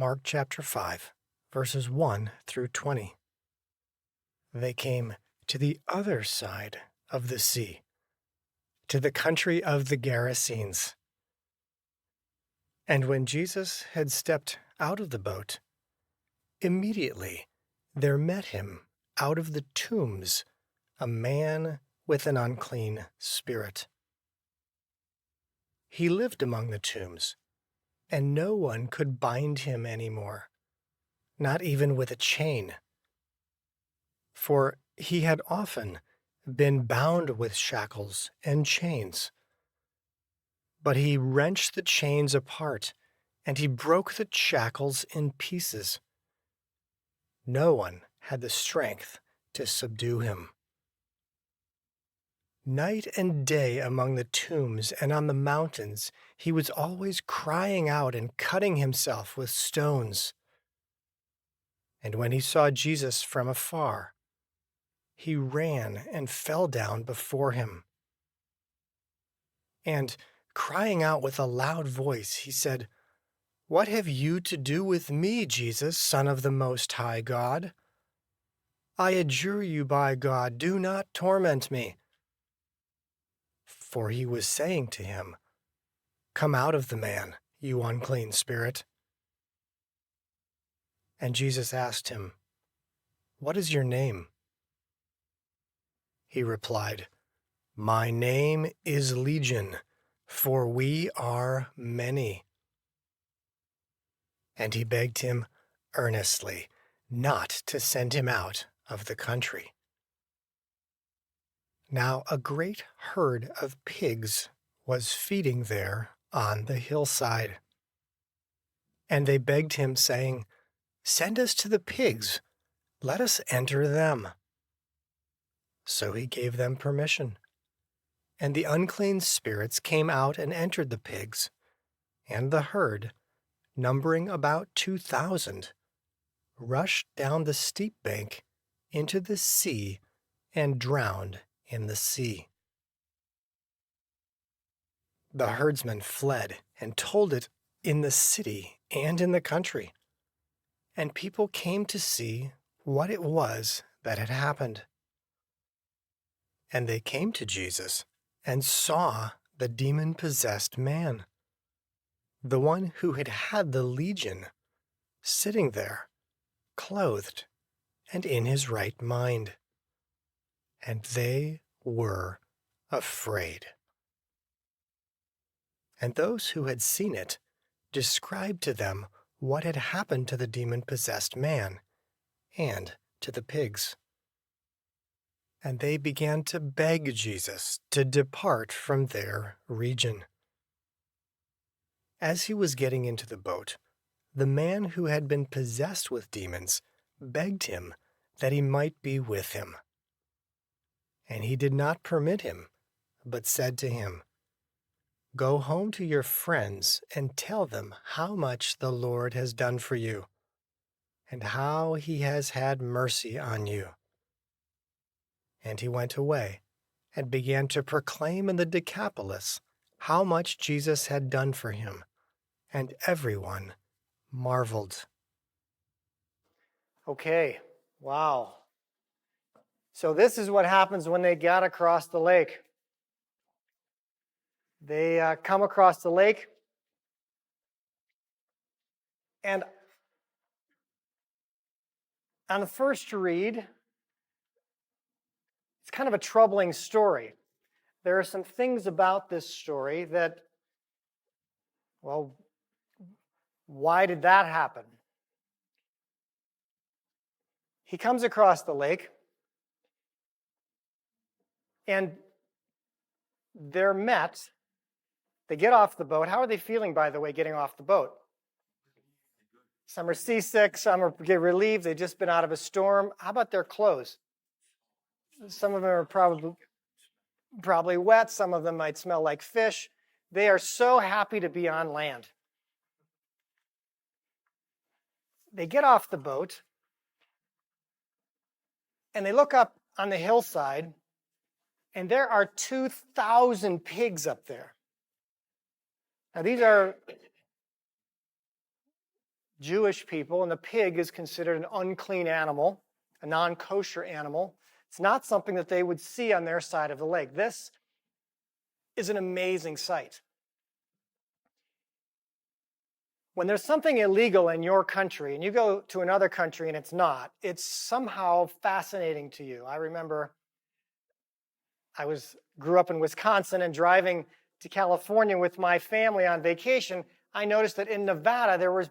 Mark chapter 5, verses 1 through 20. They came to the other side of the sea, to the country of the Gerasenes. And when Jesus had stepped out of the boat, immediately there met him out of the tombs a man with an unclean spirit. He lived among the tombs, and no one could bind him any more, not even with a chain. For he had often been bound with shackles and chains. But he wrenched the chains apart, and he broke the shackles in pieces. No one had the strength to subdue him. Night and day among the tombs and on the mountains, he was always crying out and cutting himself with stones. And when he saw Jesus from afar, he ran and fell down before him. And, crying out with a loud voice, he said, "What have you to do with me, Jesus, Son of the Most High God? I adjure you by God, do not torment me." For he was saying to him, "Come out of the man, you unclean spirit." And Jesus asked him, "What is your name?" He replied, "My name is Legion, for we are many." And he begged him earnestly not to send him out of the country. Now a great herd of pigs was feeding there on the hillside. And they begged him, saying, "Send us to the pigs, let us enter them." So he gave them permission. And the unclean spirits came out and entered the pigs, and the herd, numbering about 2,000, rushed down the steep bank into the sea and drowned in the sea. The herdsmen fled and told it in the city and in the country, and people came to see what it was that had happened. And they came to Jesus and saw the demon-possessed man, the one who had had the legion, sitting there, clothed and in his right mind. And they were afraid. And those who had seen it described to them what had happened to the demon-possessed man and to the pigs. And they began to beg Jesus to depart from their region. As he was getting into the boat, the man who had been possessed with demons begged him that he might be with him. And he did not permit him, but said to him, "Go home to your friends and tell them how much the Lord has done for you, and how he has had mercy on you." And he went away and began to proclaim in the Decapolis how much Jesus had done for him, and everyone marveled. Okay, wow. So this is what happens when they got across the lake. They come across the lake, and on the first read, it's kind of a troubling story. There are some things about this story that, well, why did that happen? He comes across the lake, and they're met. They get off the boat. How are they feeling, by the way, getting off the boat? Some are seasick, some are relieved. They've just been out of a storm. How about their clothes? Some of them are probably wet. Some of them might smell like fish. They are so happy to be on land. They get off the boat, and they look up on the hillside, and there are 2,000 pigs up there. Now, Jewish people, and the pig is considered an unclean animal, a non-kosher animal. It's not something that they would see on their side of the lake. This is an amazing sight. When there's something illegal in your country and you go to another country and it's not, it's somehow fascinating to you. I remember I grew up in Wisconsin, and driving to California with my family on vacation, I noticed that in Nevada there was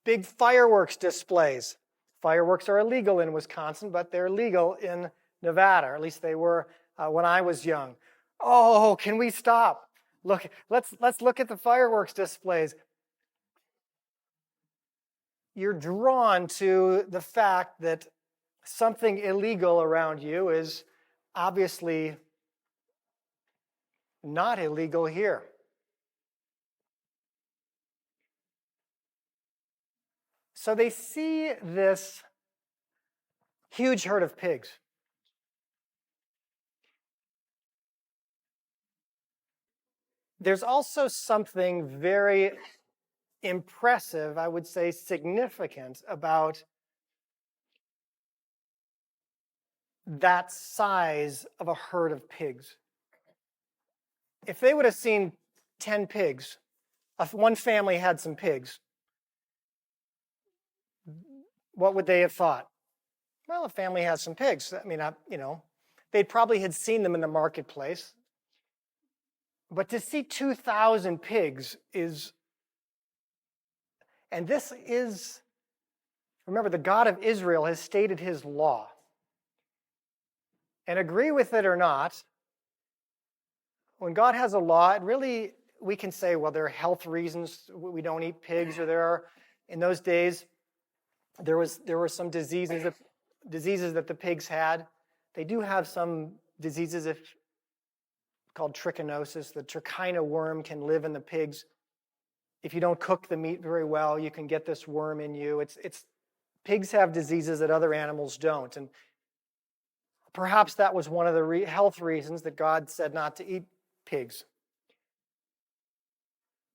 big fireworks displays. Fireworks are illegal in Wisconsin, but they're legal in Nevada, or at least they were when I was young. Oh, can we stop? Look, let's look at the fireworks displays. You're drawn to the fact that something illegal around you is obviously not illegal here. So they see this huge herd of pigs. There's also something very impressive, I would say significant, about that size of a herd of pigs. If they would have seen 10 pigs, if one family had some pigs, what would they have thought? Well, a family has some pigs. I mean, they'd probably had seen them in the marketplace. But to see 2,000 pigs is, and this is, remember, the God of Israel has stated his law. And agree with it or not, when God has a law, it really, we can say, well, there are health reasons we don't eat pigs, or there are, in those days, there were some diseases that the pigs had. They do have some diseases called trichinosis. The trichina worm can live in the pigs. If you don't cook the meat very well, you can get this worm in you. Pigs have diseases that other animals don't, and perhaps that was one of the health reasons that God said not to eat pigs.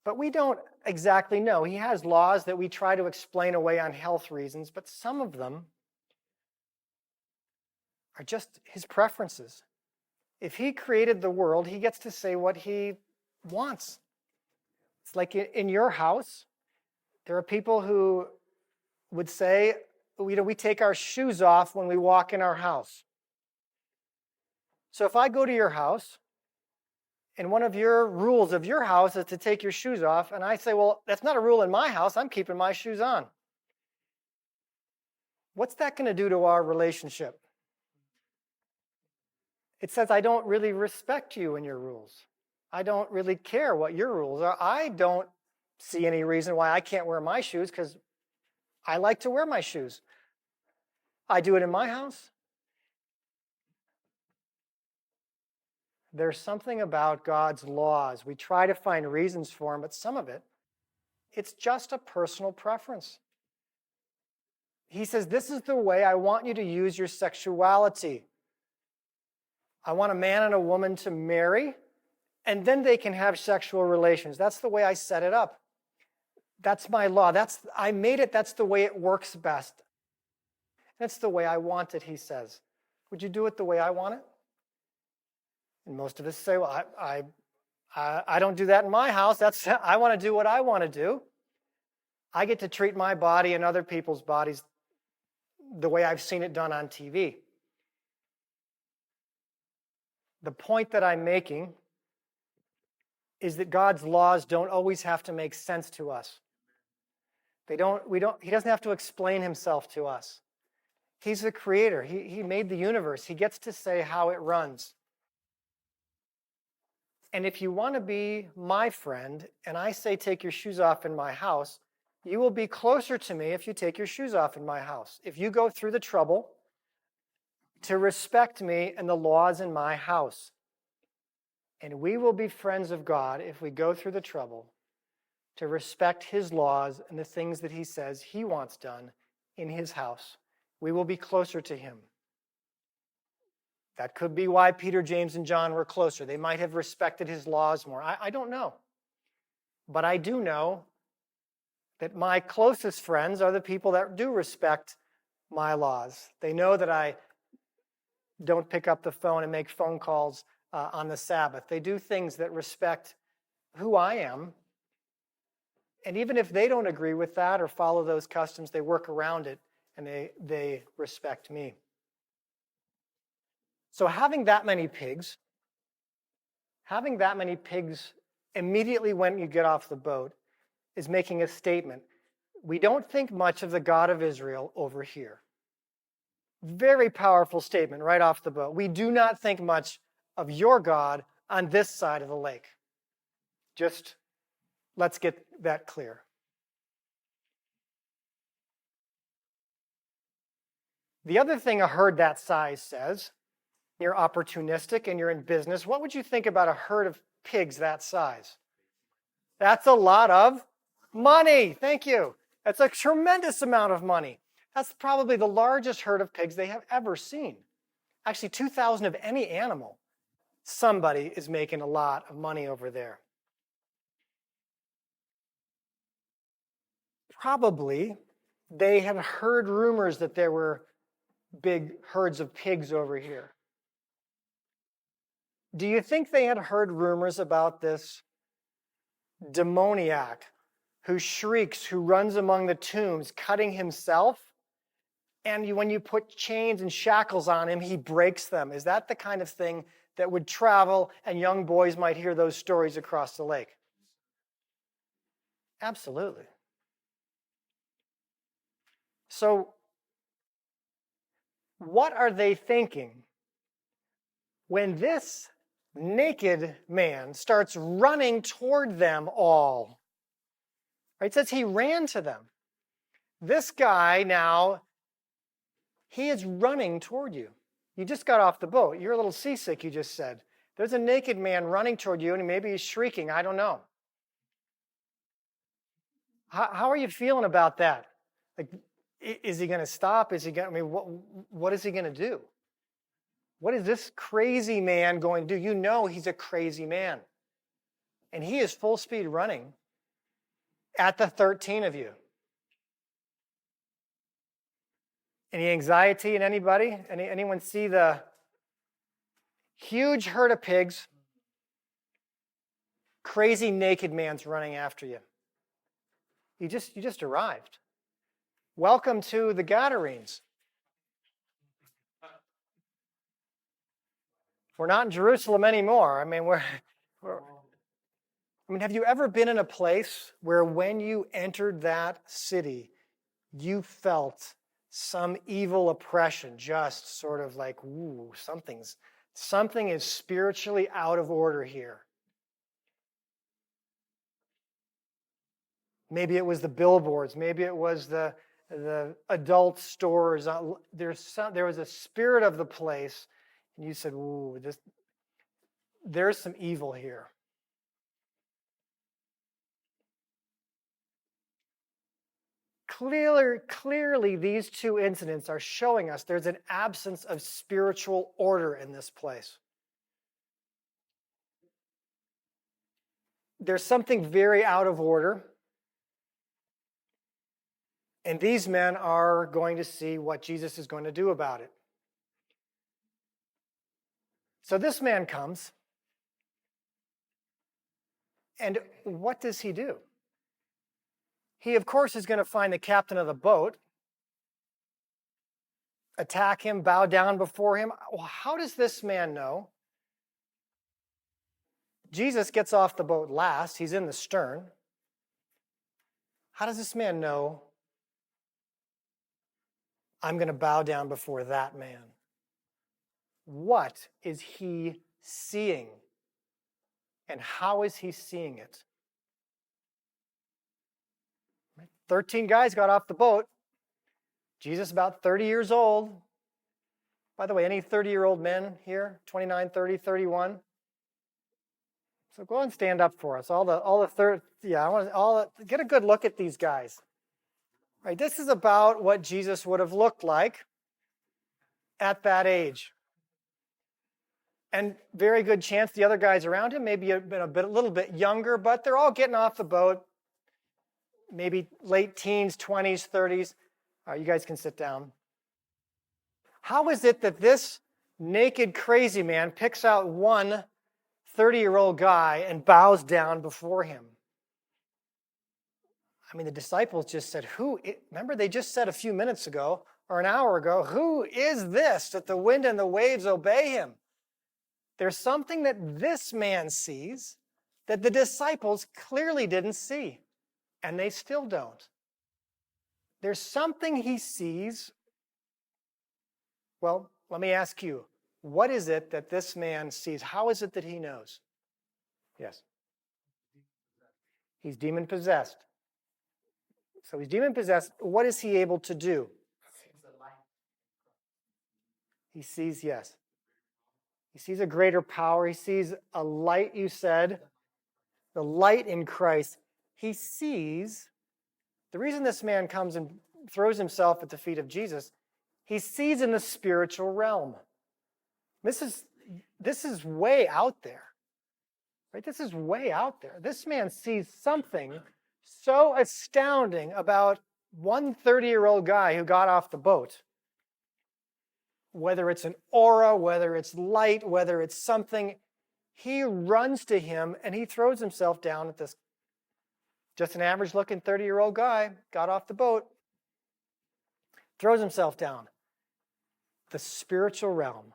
But we don't exactly know. He has laws that we try to explain away on health reasons, but some of them are just his preferences. If he created the world, he gets to say what he wants. It's like in your house, there are people who would say, we take our shoes off when we walk in our house. So if I go to your house, and one of your rules of your house is to take your shoes off, and I say, well, that's not a rule in my house, I'm keeping my shoes on. What's that going to do to our relationship? It says, I don't really respect you and your rules. I don't really care what your rules are. I don't see any reason why I can't wear my shoes, because I like to wear my shoes. I do it in my house. There's something about God's laws. We try to find reasons for them, but some of it's just a personal preference. He says, this is the way I want you to use your sexuality. I want a man and a woman to marry, and then they can have sexual relations. That's the way I set it up. That's my law. I made it. That's the way it works best. That's the way I want it, he says. Would you do it the way I want it? And most of us say, well, I don't do that in my house. I want to do what I want to do. I get to treat my body and other people's bodies the way I've seen it done on TV. The point that I'm making is that God's laws don't always have to make sense to us. He doesn't have to explain himself to us. He's the creator. He made the universe. He gets to say how it runs. And if you want to be my friend, and I say take your shoes off in my house, you will be closer to me if you take your shoes off in my house. If you go through the trouble to respect me and the laws in my house. And we will be friends of God if we go through the trouble to respect his laws and the things that he says he wants done in his house. We will be closer to him. That could be why Peter, James, and John were closer. They might have respected his laws more. I don't know. But I do know that my closest friends are the people that do respect my laws. They know that I don't pick up the phone and make phone calls on the Sabbath. They do things that respect who I am. And even if they don't agree with that or follow those customs, they work around it and they respect me. So having that many pigs immediately when you get off the boat is making a statement. We don't think much of the God of Israel over here. Very powerful statement right off the boat. We do not think much of your God on this side of the lake. Just let's get that clear. The other thing a herd that size says, you're opportunistic and you're in business. What would you think about a herd of pigs that size? That's a lot of money. Thank you. That's a tremendous amount of money. That's probably the largest herd of pigs they have ever seen. Actually, 2,000 of any animal. Somebody is making a lot of money over there. Probably they had heard rumors that there were big herds of pigs over here. Do you think they had heard rumors about this demoniac who shrieks, who runs among the tombs, cutting himself? And when you put chains and shackles on him, he breaks them. Is that the kind of thing that would travel and young boys might hear those stories across the lake? Absolutely. So, what are they thinking when this naked man starts running toward them all? Right? It says he ran to them. This guy now, he is running toward you. You just got off the boat. You're a little seasick, you just said. There's a naked man running toward you, and maybe he's shrieking. I don't know. How are you feeling about that? Like, is he going to stop? Is he going? I mean, what is he going to do? What is this crazy man going to do? You know he's a crazy man, and he is full speed running at the 13 of you. Any anxiety in anybody? Anyone see the huge herd of pigs? Crazy naked man's running after you. You just arrived. Welcome to the Gadarenes. We're not in Jerusalem anymore. I mean, have you ever been in a place where when you entered that city, you felt some evil oppression, just sort of like, ooh, something is spiritually out of order here. Maybe it was the billboards. Maybe it was the adult stores. There was a spirit of the place, and you said, ooh, there's some evil here. Clearly, these two incidents are showing us there's an absence of spiritual order in this place. There's something very out of order. And these men are going to see what Jesus is going to do about it. So this man comes. And what does he do? He, of course, is going to find the captain of the boat, attack him, bow down before him. Well, how does this man know? Jesus gets off the boat last. He's in the stern. How does this man know I'm going to bow down before that man? What is he seeing? And how is he seeing it? 13 guys got off the boat. Jesus about 30 years old. By the way, any 30-year-old men here? 29, 30, 31? So go and stand up for us. Get a good look at these guys. Right, this is about what Jesus would have looked like at that age. And very good chance the other guys around him maybe have been a little bit younger, but they're all getting off the boat. maybe late teens, 20s, 30s. You guys can sit down. How is it that this naked crazy man picks out one 30-year-old guy and bows down before him? I mean, the disciples just said, remember they just said a few minutes ago or an hour ago, who is this that the wind and the waves obey him? There's something that this man sees that the disciples clearly didn't see, and they still don't. There's something he sees. Well, let me ask you, what is it that this man sees? How is it that he knows? Yes. He's demon-possessed. So he's demon-possessed. What is he able to do? He sees, yes. He sees a greater power. He sees a light, you said. The light in Christ. He sees, the reason this man comes and throws himself at the feet of Jesus, he sees in the spiritual realm. This is way out there. Right? This is way out there. This man sees something so astounding about one 30-year-old guy who got off the boat. Whether it's an aura, whether it's light, whether it's something, he runs to him and he throws himself down at this, just an average-looking 30-year-old guy, got off the boat, throws himself down. The spiritual realm,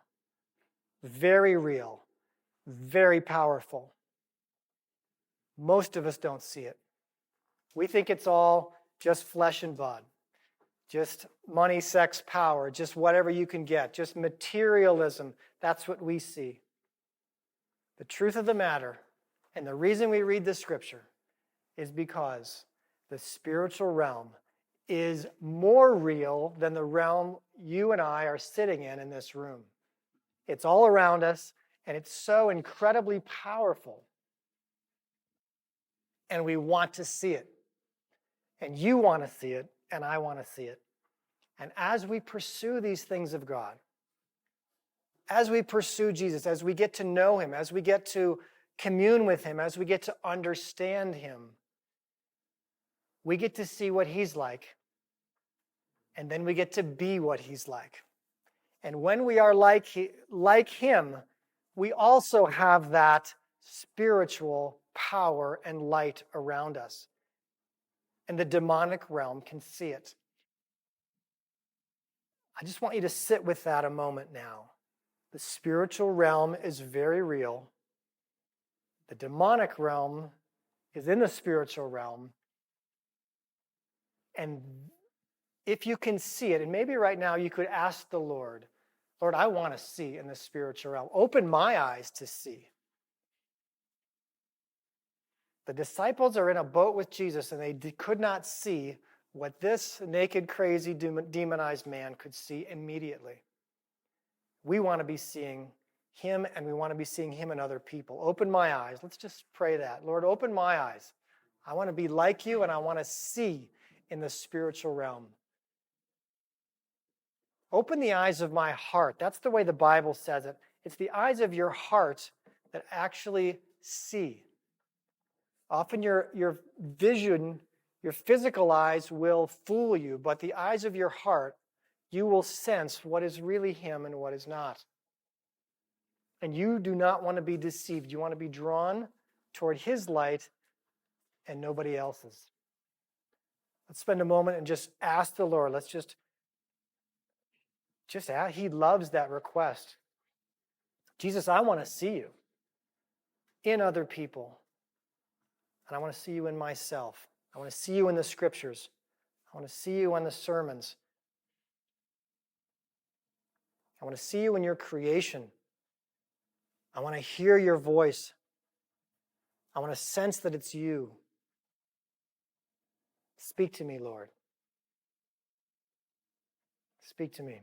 very real, very powerful. Most of us don't see it. We think it's all just flesh and blood, just money, sex, power, just whatever you can get, just materialism. That's what we see. The truth of the matter, and the reason we read this scripture, is because the spiritual realm is more real than the realm you and I are sitting in this room. It's all around us, and it's so incredibly powerful. And we want to see it. And you want to see it, and I want to see it. And as we pursue these things of God, as we pursue Jesus, as we get to know him, as we get to commune with him, as we get to understand him, we get to see what he's like. And then we get to be what he's like. And when we are like him, we also have that spiritual power and light around us. And the demonic realm can see it. I just want you to sit with that a moment now. The spiritual realm is very real. The demonic realm is in the spiritual realm. And if you can see it, and maybe right now you could ask the Lord, Lord, I want to see in the spiritual realm. Open my eyes to see. The disciples are in a boat with Jesus, and they could not see what this naked, crazy, demonized man could see immediately. We want to be seeing him, and we want to be seeing him in other people. Open my eyes. Let's just pray that. Lord, open my eyes. I want to be like you, and I want to see in the spiritual realm. Open the eyes of my heart. That's the way the Bible says it. It's the eyes of your heart that actually see. Often your vision, your physical eyes will fool you, but the eyes of your heart, you will sense what is really him and what is not. And you do not want to be deceived. You want to be drawn toward his light and nobody else's. Let's spend a moment and just ask the Lord. Let's just ask. He loves that request. Jesus, I want to see you in other people. And I want to see you in myself. I want to see you in the scriptures. I want to see you in the sermons. I want to see you in your creation. I want to hear your voice. I want to sense that it's you. Speak to me, Lord. Speak to me.